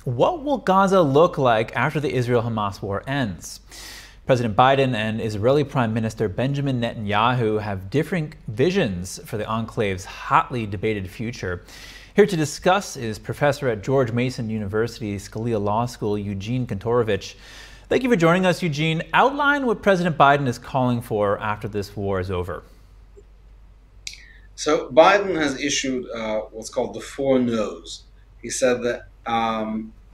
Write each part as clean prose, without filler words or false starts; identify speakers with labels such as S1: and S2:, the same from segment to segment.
S1: What will Gaza look like after the Israel-Hamas war ends? President Biden and Israeli Prime Minister Benjamin Netanyahu have differing visions for the enclave's hotly debated future. Here to discuss is Professor at George Mason University Scalia Law School, Yog'in Kонторович. Thank you for joining us, Yog'in. Outline what President Biden is calling for after this war is over.
S2: So Biden has issued what's called the 4 no's. He said that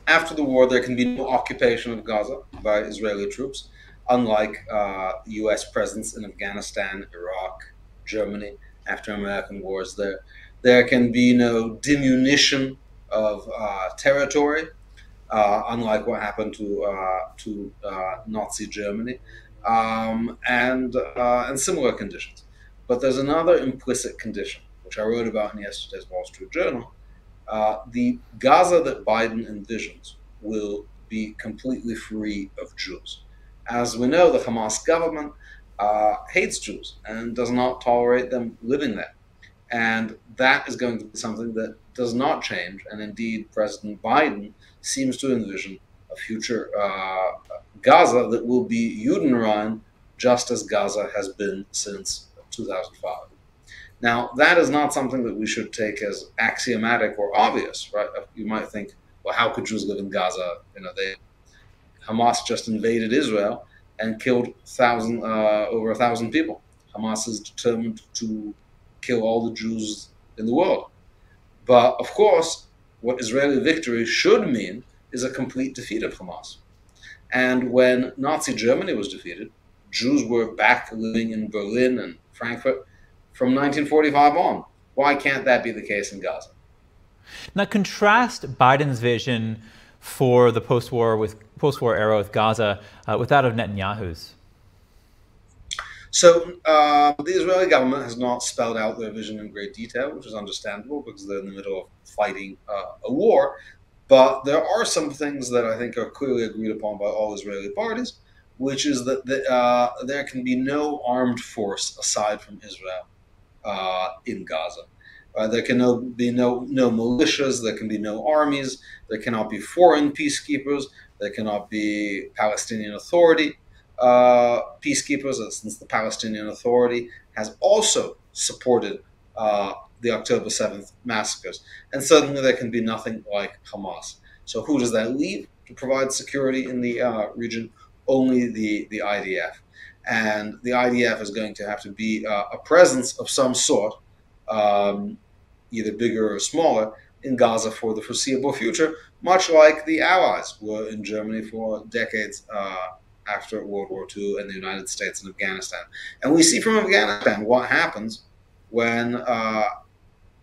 S2: after the war, there can be no occupation of Gaza by Israeli troops, unlike the U.S. presence in Afghanistan, Iraq, Germany, after American wars there. There can be no diminution of territory, unlike what happened to Nazi Germany, and similar conditions. But there's another implicit condition, which I wrote about in yesterday's Wall Street Journal. The Gaza that Biden envisions will be completely free of Jews. As we know, the Hamas government hates Jews and does not tolerate them living there. And that is going to be something that does not change. And indeed, President Biden seems to envision a future Gaza that will be Judenrein, just as Gaza has been since 2005. Now, that is not something that we should take as axiomatic or obvious, right? You might think, well, how could Jews live in Gaza? Hamas just invaded Israel and killed over 1,000 people. Hamas is determined to kill all the Jews in the world. But of course, what Israeli victory should mean is a complete defeat of Hamas. And when Nazi Germany was defeated, Jews were back living in Berlin and Frankfurt from 1945 on. Why can't that be the case in Gaza?
S1: Now contrast Biden's vision for the post-war era with Gaza with that of Netanyahu's.
S2: So the Israeli government has not spelled out their vision in great detail, which is understandable because they're in the middle of fighting a war. But there are some things that I think are clearly agreed upon by all Israeli parties, which is that there can be no armed force aside from Israel in Gaza. There can be no militias, there can be no armies, there cannot be foreign peacekeepers, there cannot be Palestinian Authority peacekeepers, since the Palestinian Authority has also supported the October 7th massacres. And suddenly there can be nothing like Hamas. So who does that leave to provide security in the region? Only the IDF. And the IDF is going to have to be a presence of some sort, either bigger or smaller, in Gaza for the foreseeable future, much like the Allies were in Germany for decades after World War II and the United States and Afghanistan. And we see from Afghanistan what happens when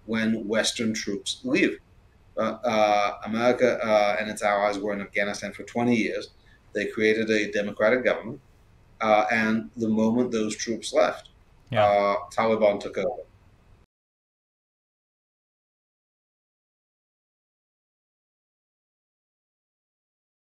S2: Western troops leave. America and its allies were in Afghanistan for 20 years. They created a democratic government, and the moment those troops left, Taliban took over.